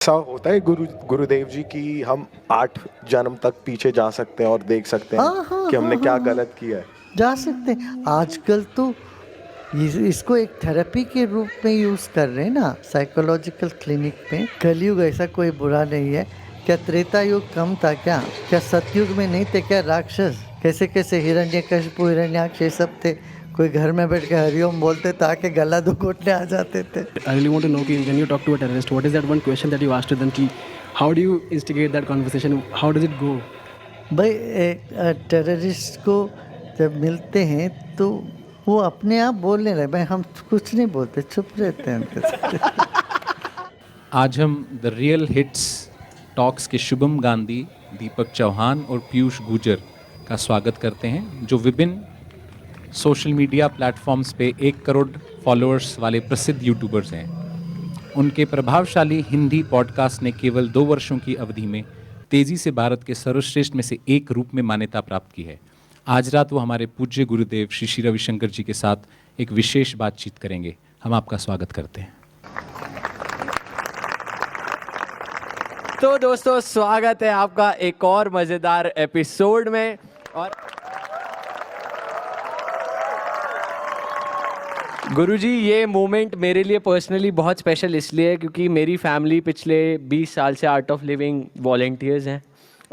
ऐसा होता है गुरुदेव जी कि हम 8 जन्म तक पीछे जा सकते हैं और देख सकते हैं कि हमने क्या गलत किया है? जा सकते हैं। आजकल तो इसको एक थेरेपी के रूप में यूज़ कर रहे हैं ना, साइकोलॉजिकल क्लिनिक में। कलयुग ऐसा कोई बुरा नहीं है। क्या त्रेता युग कम था क्या? क्या सतयुग में नहीं थे क्या राक्षस? कैसे कैसे हिरण्यकशिपु, हिरण्याक्ष ये सब थे। कोई घर में बैठ के हरिओम बोलते ताकि गला घोटने आ जाते थे। I really want to know कि when you talk to a terrorist, what is that one question that you asked to them कि how do you instigate that conversation? How does it go? भाई एक terrorist को जब मिलते हैं तो वो अपने आप बोलने लगे। भाई हम कुछ नहीं बोलते, चुप रहते हैं उनके साथ। आज हम द रियल हिट्स टॉक्स के शुभम गांधी, दीपक चौहान और पीयूष गुजर का स्वागत करते हैं, जो विभिन्न सोशल मीडिया प्लेटफॉर्म्स पे 1 करोड़ फॉलोअर्स वाले प्रसिद्ध यूट्यूबर्स हैं। उनके प्रभावशाली हिंदी पॉडकास्ट ने केवल 2 वर्षों की अवधि में तेज़ी से भारत के सर्वश्रेष्ठ में से एक रूप में मान्यता प्राप्त की है। आज रात वो हमारे पूज्य गुरुदेव श्री श्री रविशंकर जी के साथ एक विशेष बातचीत करेंगे। हम आपका स्वागत करते हैं। तो दोस्तों, स्वागत है आपका एक और मज़ेदार एपिसोड में। और गुरुजी, ये मोमेंट मेरे लिए पर्सनली बहुत स्पेशल इसलिए है क्योंकि मेरी फैमिली पिछले 20 साल से आर्ट ऑफ लिविंग वॉलंटियर्स हैं।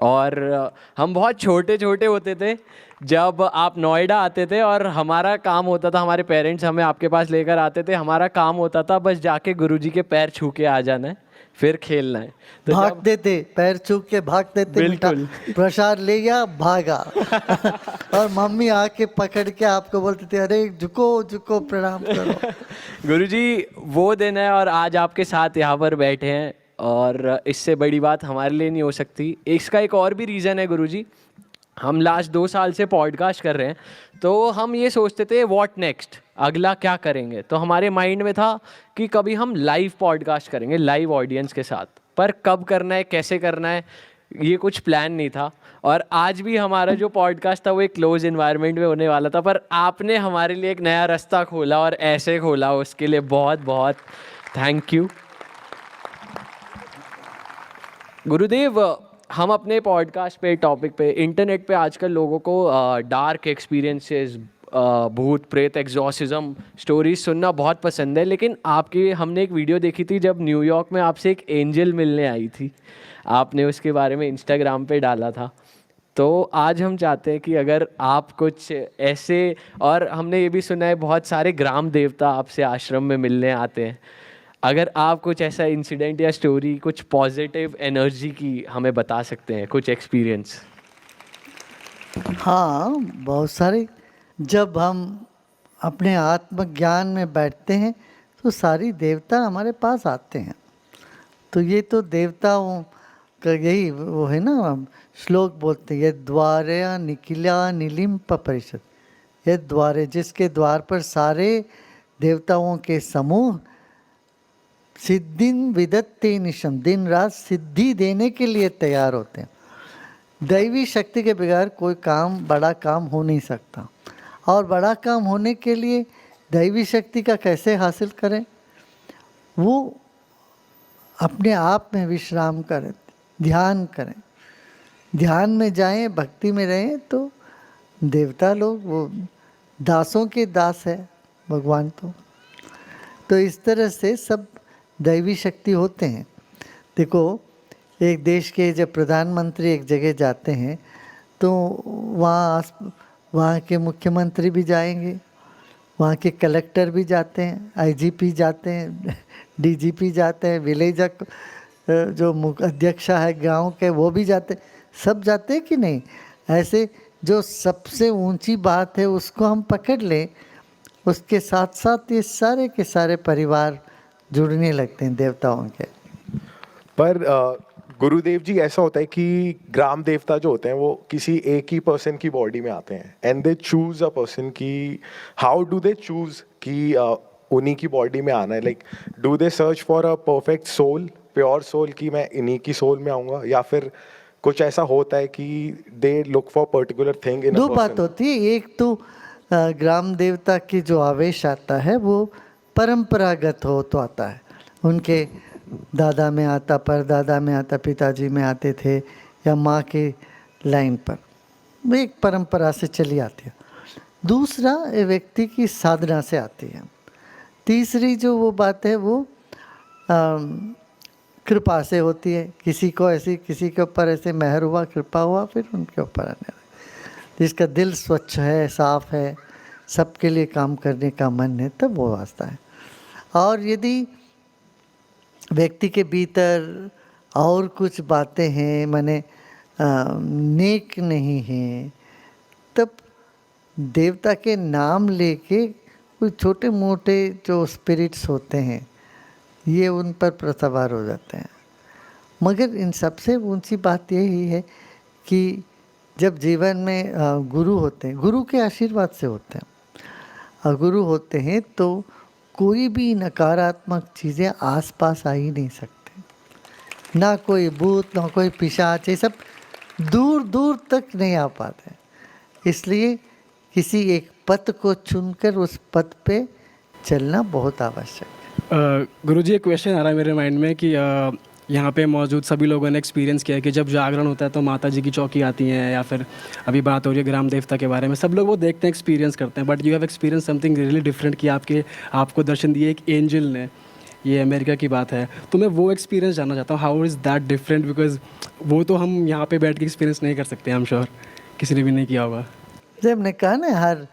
और हम बहुत छोटे छोटे होते थे जब आप नोएडा आते थे और हमारा काम होता था, हमारे पेरेंट्स हमें आपके पास लेकर आते थे। हमारा काम होता था बस जाके गुरुजी के पैर छू के आ जाना है, फिर खेलना है। तो भाग देते, पैर छू के भाग देते, बिल्कुल प्रसाद ले गया, भागा। और मम्मी आके पकड़ के आपको बोलती थी, अरे झुको झुको, प्रणाम करो। गुरुजी, वो दिन है और आज आपके साथ यहाँ पर बैठे हैं और इससे बड़ी बात हमारे लिए नहीं हो सकती। इसका एक और भी रीज़न है गुरुजी, हम लास्ट 2 साल से पॉडकास्ट कर रहे हैं, तो हम ये सोचते थे व्हाट नेक्स्ट, अगला क्या करेंगे। तो हमारे माइंड में था कि कभी हम लाइव पॉडकास्ट करेंगे लाइव ऑडियंस के साथ, पर कब करना है, कैसे करना है, ये कुछ प्लान नहीं था। और आज भी हमारा जो पॉडकास्ट था वो एक क्लोज इन्वायरमेंट में होने वाला था, पर आपने हमारे लिए एक नया रास्ता खोला और ऐसे खोला, उसके लिए बहुत बहुत थैंक यू गुरुदेव। हम अपने पॉडकास्ट पे टॉपिक पे इंटरनेट पे आजकल लोगों को डार्क एक्सपीरियंसेस, भूत प्रेत, एग्जॉर्सिज्म स्टोरीज सुनना बहुत पसंद है। लेकिन आपकी हमने एक वीडियो देखी थी जब न्यूयॉर्क में आपसे एक एंजल मिलने आई थी, आपने उसके बारे में इंस्टाग्राम पे डाला था। तो आज हम चाहते हैं कि अगर आप कुछ ऐसे, और हमने ये भी सुना है बहुत सारे ग्राम देवता आपसे आश्रम में मिलने आते हैं, अगर आप कुछ ऐसा इंसिडेंट या स्टोरी, कुछ पॉजिटिव एनर्जी की हमें बता सकते हैं, कुछ एक्सपीरियंस। हाँ, बहुत सारे। जब हम अपने आत्मज्ञान में बैठते हैं तो सारी देवता हमारे पास आते हैं। तो ये तो देवताओं का यही वो है ना, श्लोक बोलते हैं, ये द्वारे निखिल्या नीलिम्प परिषद। ये द्वारे, जिसके द्वार पर सारे देवताओं के समूह सिद्धिं विदत्ते निशम, दिन रात सिद्धि देने के लिए तैयार होते हैं। दैवी शक्ति के बगैर कोई काम, बड़ा काम हो नहीं सकता। और बड़ा काम होने के लिए दैवी शक्ति का कैसे हासिल करें? वो अपने आप में विश्राम करें, ध्यान करें, ध्यान में जाएं, भक्ति में रहें, तो देवता लोग वो दासों के दास है भगवान। तो इस तरह से सब दैवी शक्ति होते हैं। देखो, एक देश के जब प्रधानमंत्री एक जगह जाते हैं तो वहाँ के मुख्यमंत्री भी जाएंगे, वहाँ के कलेक्टर भी जाते हैं, आईजीपी जाते हैं, डीजीपी जाते हैं, विलेज जो अध्यक्ष है गांव के वो भी जाते, सब जाते हैं कि नहीं? ऐसे जो सबसे ऊंची बात है उसको हम पकड़ लें, उसके साथ साथ ये सारे के सारे परिवार जुड़ने लगते हैं देवताओं के। पर गुरुदेव जी, ऐसा होता है कि ग्राम देवता जो होते हैं वो किसी एक ही पर्सन की बॉडी में आते हैं and they choose a person की। हाउ डू दे चूज कि उन्हीं की बॉडी में आना है? Like do they search for a perfect soul, pure soul, कि मैं इन्हीं की सोल में आऊँगा, या फिर कुछ ऐसा होता है कि they look for particular thing in a person? दो बात होती है। एक तो ग्राम देवता की जो आवेश आता है वो परंपरागत हो तो आता है, उनके दादा में आता, परदादा में आता, पिताजी में आते थे, या माँ के लाइन पर, वो एक परंपरा से चली आती है। दूसरा ये व्यक्ति की साधना से आती है। तीसरी जो वो बात है वो कृपा से होती है। किसी को ऐसी, किसी के ऊपर ऐसे मेहर हुआ, कृपा हुआ, फिर उनके ऊपर आने लगा। जिसका दिल स्वच्छ है, साफ है, सबके लिए काम करने का मन है, तब वो वास्ता है। और यदि व्यक्ति के भीतर और कुछ बातें हैं, माने नेक नहीं हैं, तब देवता के नाम लेके कोई छोटे मोटे जो स्पिरिट्स होते हैं ये उन पर प्रसवार हो जाते हैं। मगर इन सबसे ऊंची बात यही है कि जब जीवन में गुरु होते हैं, गुरु के आशीर्वाद से होते हैं, और गुरु होते हैं तो कोई भी नकारात्मक चीज़ें आसपास आ ही नहीं सकते। ना कोई भूत, ना कोई पिशाच, ये सब दूर दूर तक नहीं आ पाते। इसलिए किसी एक पथ को चुनकर उस पथ पे चलना बहुत आवश्यक है। गुरुजी, एक क्वेश्चन आ रहा है मेरे माइंड में कि यहाँ पे मौजूद सभी लोगों ने एक्सपीरियंस किया है कि जब जागरण होता है तो माता जी की चौकी आती हैं, या फिर अभी बात हो रही है ग्राम देवता के बारे में, सब लोग वो देखते हैं, एक्सपीरियंस करते हैं, but you have experience something really different कि आपको दर्शन दिए एक एंजल ने। ये अमेरिका की बात है, तो मैं वो एक्सपीरियंस जानना चाहता हूँ, how is that different, because वो तो हम यहाँ पे बैठ के एक्सपीरियंस नहीं कर सकते, आई एम श्योर किसी ने भी नहीं किया होगा। जब हमने कहा ना, हर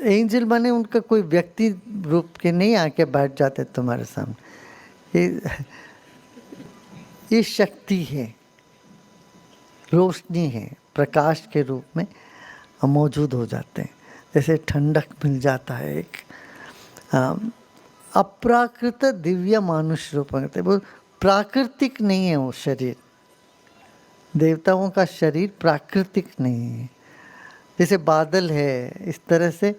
एंजल माने उनका कोई व्यक्ति रूप के नहीं आके बैठ जाते तुम्हारे सामने। ये शक्ति है, रोशनी है, प्रकाश के रूप में मौजूद हो जाते हैं। जैसे ठंडक मिल जाता है, एक अप्राकृत दिव्य मानुष रूप में, वो प्राकृतिक नहीं है वो शरीर। देवताओं का शरीर प्राकृतिक नहीं है। जैसे बादल है, इस तरह से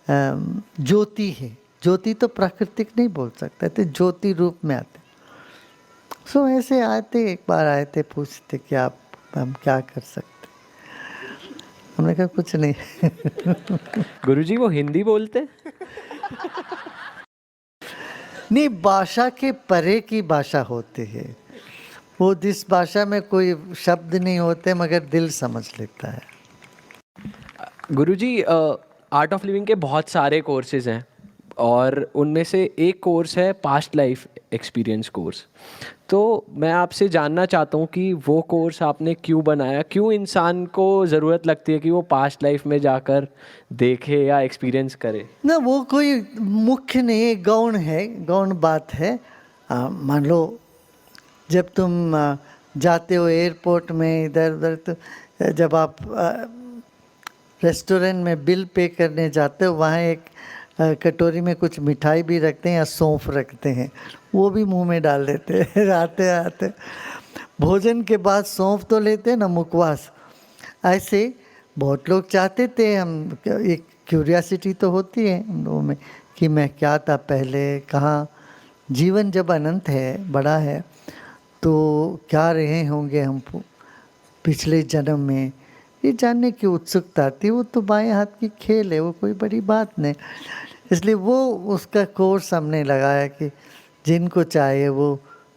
ज्योति है। ज्योति तो प्राकृतिक नहीं बोल सकते थे, ज्योति रूप में आते। सो ऐसे आते, एक बार आए थे, पूछते कि आप, हम क्या कर सकते। हमने कहा कुछ नहीं। गुरुजी वो हिंदी बोलते? नहीं, भाषा के परे की भाषा होती है वो, जिस भाषा में कोई शब्द नहीं होते मगर दिल समझ लेता है। गुरुजी, आर्ट ऑफ लिविंग के बहुत सारे कोर्सेज हैं और उनमें से एक कोर्स है पास्ट लाइफ एक्सपीरियंस कोर्स। तो मैं आपसे जानना चाहता हूँ कि वो कोर्स आपने क्यों बनाया, क्यों इंसान को ज़रूरत लगती है कि वो पास्ट लाइफ में जाकर देखे या एक्सपीरियंस करे? ना, वो कोई मुख्य नहीं है, गौण है, गौण बात है। मान लो जब तुम जाते हो एयरपोर्ट में इधर उधर, तो जब आप रेस्टोरेंट में बिल पे करने जाते हो, वहाँ एक कटोरी में कुछ मिठाई भी रखते हैं या सौंफ रखते हैं, वो भी मुंह में डाल देते हैं। आते आते भोजन के बाद सौंफ तो लेते हैं ना, मुखवास। ऐसे बहुत लोग चाहते थे, हम, एक क्यूरियासिटी तो होती है हम लोगों में कि मैं क्या था पहले, कहाँ, जीवन जब अनंत है, बड़ा है, तो क्या रहे होंगे हम पिछले जन्म में, ये जानने की उत्सुकता थी। वो तो बाएं हाथ की खेल है, वो कोई बड़ी बात नहीं। इसलिए वो उसका कोर्स हमने लगाया कि जिनको चाहे वो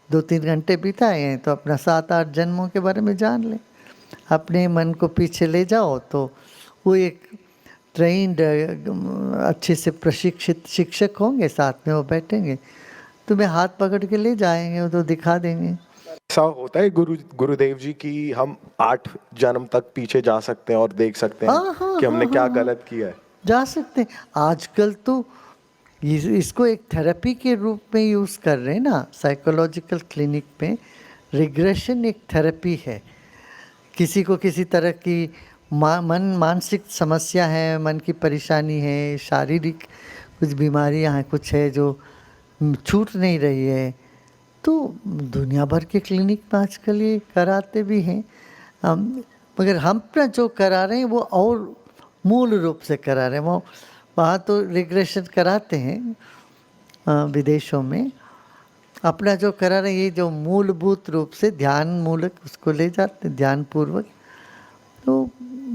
2-3 घंटे बिताए हैं तो अपना 7-8 जन्मों के बारे में जान लें। अपने मन को पीछे ले जाओ तो वो एक ट्रेंड, अच्छे से प्रशिक्षित शिक्षक होंगे, साथ में वो बैठेंगे, तुम्हें हाथ पकड़ के ले जाएंगे, वो तो दिखा देंगे। ऐसा होता है गुरुदेव जी कि हम 8 जन्म तक पीछे जा सकते हैं और देख सकते हैं कि हमने क्या गलत किया है? जा सकते हैं। आजकल तो इसको एक थेरेपी के रूप में यूज़ कर रहे हैं ना, साइकोलॉजिकल क्लिनिक में रिग्रेशन एक थेरेपी है। किसी को किसी तरह की मानसिक समस्या है, मन की परेशानी है, शारीरिक कुछ बीमारियां हैं, कुछ है जो छूट नहीं रही है, तो दुनिया भर के क्लिनिक में आजकल ये कराते भी हैं। मगर हम अपना जो करा रहे हैं वो और मूल रूप से करा रहे हैं। वो वहाँ तो रिग्रेशन कराते हैं विदेशों में, अपना जो करा रहे हैं ये जो मूलभूत रूप से ध्यान मूलक उसको ले जाते हैं, ध्यान पूर्वक, तो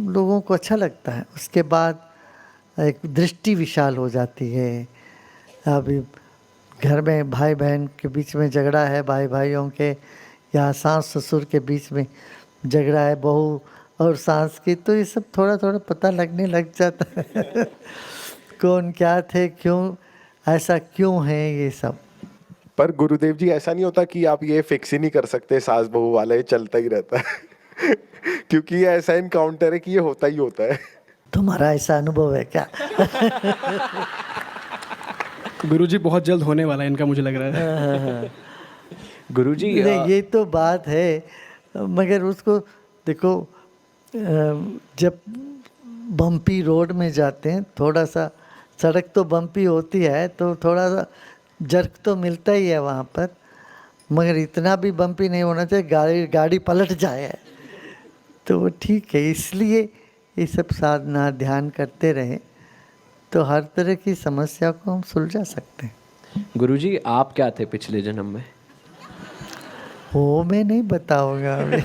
लोगों को अच्छा लगता है। उसके बाद एक दृष्टि विशाल हो जाती है। अभी घर में भाई बहन के बीच में झगड़ा है, भाई भाइयों के, या सास ससुर के बीच में झगड़ा है, बहू और सास की, तो ये सब थोड़ा थोड़ा पता लगने लग जाता है कौन क्या थे, क्यों ऐसा क्यों है ये सब। पर गुरुदेव जी ऐसा नहीं होता कि आप ये फिक्स ही नहीं कर सकते सास बहू वाला, ये चलता ही रहता है क्योंकि ये ऐसा इनकाउंटर है कि ये होता ही होता है। तुम्हारा ऐसा अनुभव है क्या? गुरुजी बहुत जल्द होने वाला है इनका, मुझे लग रहा है। गुरुजी नहीं, ये तो बात है, मगर उसको देखो, जब बम्पी रोड में जाते हैं, थोड़ा सा सड़क तो बम्पी होती है तो थोड़ा सा जर्क तो मिलता ही है वहाँ पर, मगर इतना भी बम्पी नहीं होना चाहिए गाड़ी पलट जाए, तो वो ठीक है। इसलिए ये सब साधना ध्यान करते रहे तो हर तरह की समस्या को हम सुलझा सकते हैं। गुरुजी आप क्या थे पिछले जन्म में? वो मैं नहीं बताऊंगा अभी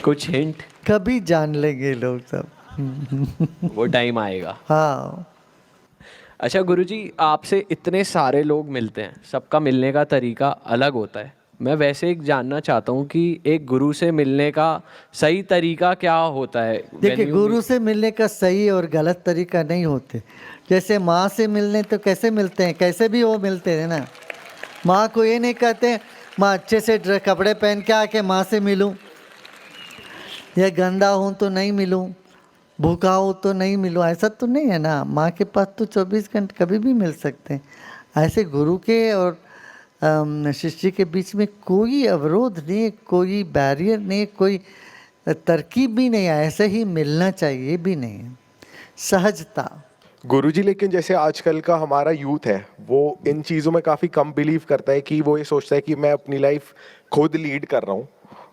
कुछ हिंट? कभी जान लेंगे लोग सब। वो टाइम आएगा। हाँ, अच्छा गुरुजी, आपसे इतने सारे लोग मिलते हैं, सबका मिलने का तरीका अलग होता है। मैं वैसे एक जानना चाहता हूँ कि एक गुरु से मिलने का सही तरीका क्या होता है? देखिए, गुरु से मिलने का सही और गलत तरीका नहीं होते। जैसे माँ से मिलने तो कैसे मिलते हैं, कैसे भी वो मिलते हैं ना। माँ को ये नहीं कहते माँ अच्छे से कपड़े पहन के आके माँ से मिलूं, या गंदा हूँ तो नहीं मिलूं, भूखा हूँ तो नहीं मिलूं, ऐसा तो नहीं है ना। माँ के पास तो 24 घंटे कभी भी मिल सकते हैं। ऐसे गुरु के और शिष्य के बीच में कोई अवरोध नहीं है, कोई बैरियर नहीं है, कोई तरकीब भी नहीं है। ऐसे ही मिलना चाहिए भी नहीं है, सहजता। गुरुजी, लेकिन जैसे आजकल का हमारा यूथ है वो इन चीज़ों में काफ़ी कम बिलीव करता है, कि वो ये सोचता है कि मैं अपनी लाइफ खुद लीड कर रहा हूँ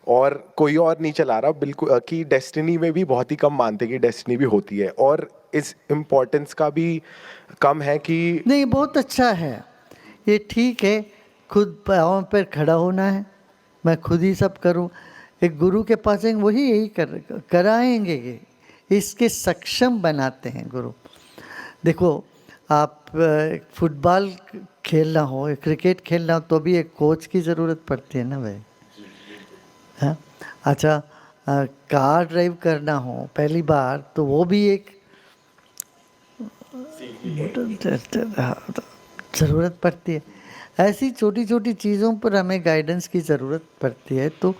और कोई और नहीं चला रहा, बिल्कुल, कि डेस्टिनी में भी बहुत ही कम मानते कि डेस्टिनी भी होती है, और इस इम्पोर्टेंस का भी कम है कि नहीं, बहुत अच्छा है, ये ठीक है। खुद पाँव पर खड़ा होना है, मैं खुद ही सब करूं। एक गुरु के पास जाएंगे, वही यही कराएंगे, ये इसके सक्षम बनाते हैं गुरु। देखो, आप फुटबॉल खेलना हो, क्रिकेट खेलना हो, तो भी एक कोच की ज़रूरत पड़ती है ना भाई। हाँ, अच्छा, कार ड्राइव करना हो पहली बार, तो वो भी एक ज़रूरत पड़ती है। ऐसी छोटी छोटी चीज़ों पर हमें गाइडेंस की ज़रूरत पड़ती है। तो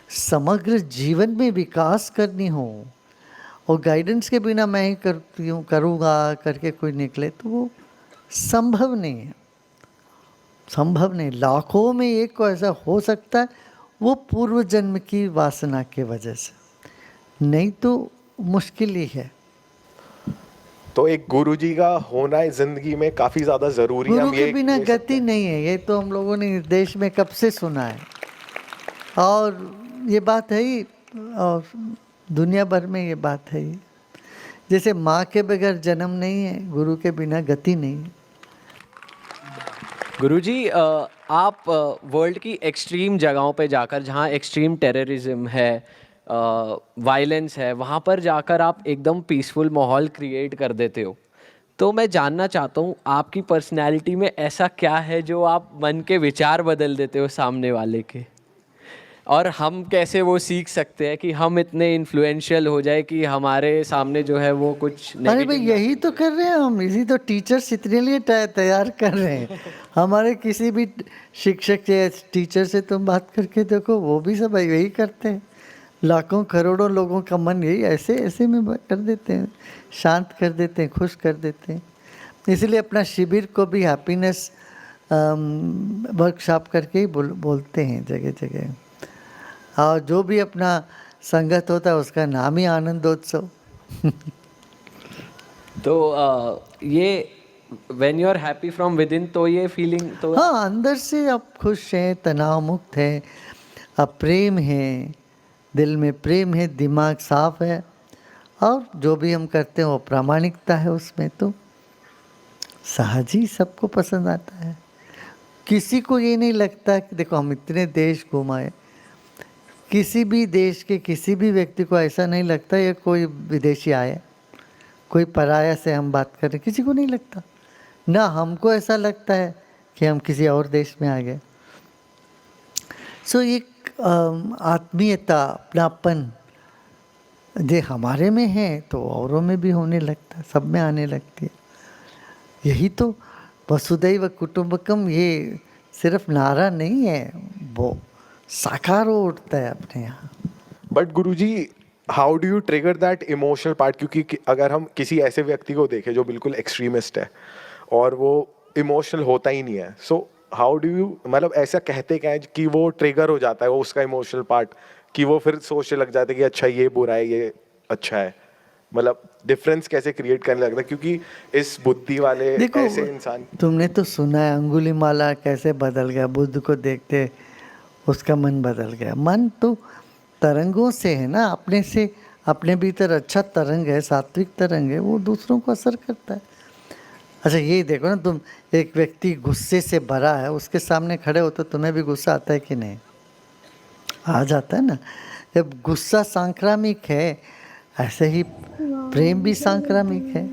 समग्र जीवन में विकास करनी हो और गाइडेंस के बिना मैं ही करती हूँ करूँगा करके कोई निकले, तो वो संभव नहीं है, संभव नहीं। लाखों में एक को ऐसा हो सकता है, वो पूर्व जन्म की वासना के वजह से, नहीं तो मुश्किल ही है। तो एक गुरुजी का होना जिंदगी में काफ़ी ज़्यादा ज़रूरी है। गुरु हम के ये बिना ले सकते गति हैं। नहीं है, ये तो हम लोगों ने देश में कब से सुना है, और ये बात है ही, और दुनिया भर में ये बात है ही। जैसे माँ के बगैर जन्म नहीं है, गुरु के बिना गति नहीं है। गुरुजी, आप वर्ल्ड की एक्सट्रीम जगहों पे जाकर, जहाँ एक्सट्रीम टेररिज्म है, वायलेंस है, वहाँ पर जाकर आप एकदम पीसफुल माहौल क्रिएट कर देते हो। तो मैं जानना चाहता हूँ, आपकी पर्सनैलिटी में ऐसा क्या है जो आप मन के विचार बदल देते हो सामने वाले के, और हम कैसे वो सीख सकते हैं कि हम इतने इन्फ्लुएंशियल हो जाए कि हमारे सामने जो है वो कुछ अरे भाई, negative यही तो कर रहे हैं हम, इसी तो टीचर्स इतने लिए तैयार कर रहे हैं। हमारे किसी भी शिक्षक या टीचर से तुम बात करके देखो, वो भी सब यही करते हैं। लाखों करोड़ों लोगों का मन यही ऐसे ऐसे में कर देते हैं, शांत कर देते हैं, खुश कर देते हैं। इसलिए अपना शिविर को भी हैप्पीनेस वर्कशॉप करके ही बोलते हैं जगह जगह। और जो भी अपना संगत होता है उसका नाम ही आनंदोत्सव। तो ये when you are happy from within, तो ये फीलिंग तो हाँ, अंदर से आप खुश हैं, तनाव मुक्त हैं, आप प्रेम है, दिल में प्रेम है, दिमाग साफ है, और जो भी हम करते हैं वो प्रामाणिकता है उसमें, तो सहज ही सबको पसंद आता है। किसी को ये नहीं लगता कि देखो, हम इतने देश घुमाए, किसी भी देश के किसी भी व्यक्ति को ऐसा नहीं लगता ये कोई विदेशी आए, कोई पराया से हम बात करें, किसी को नहीं लगता। ना हमको ऐसा लगता है कि हम किसी और देश में आ गए। सो एक आत्मीयता, अपनापन जो हमारे में है तो औरों में भी होने लगता है, सब में आने लगती है। यही तो वसुधैव कुटुंबकम, ये सिर्फ नारा नहीं है, वो साकार हो उठता है अपने यहाँ। But Guruji, how do you trigger that emotional part? क्योंकि अगर हम किसी ऐसे व्यक्ति को देखें जो बिल्कुल एक्सट्रीमिस्ट है और वो इमोशनल होता ही नहीं है, सो हाउ डू यू, मतलब ऐसा कहते क्या है कि वो ट्रिगर हो जाता है वो उसका इमोशनल पार्ट, कि वो फिर सोचने लग जाता है कि अच्छा ये बुरा है ये अच्छा है, मतलब डिफरेंस कैसे क्रिएट करने लगता है? क्योंकि इस बुद्धि वाले देखो, ऐसे इंसान, तुमने तो सुना है अंगुलीमाला कैसे बदल गया, बुद्ध को देखते उसका मन बदल गया। मन तो तरंगों से है ना, अपने से, अपने भीतर अच्छा तरंग है, सात्विक तरंग है, वो दूसरों को असर करता है। अच्छा ये देखो ना, तुम एक व्यक्ति गुस्से से भरा है, उसके सामने खड़े हो तो तुम्हें भी गुस्सा आता है कि नहीं? आ जाता है ना। जब गुस्सा सांक्रामिक है, ऐसे ही प्रेम भी सांक्रामिक है।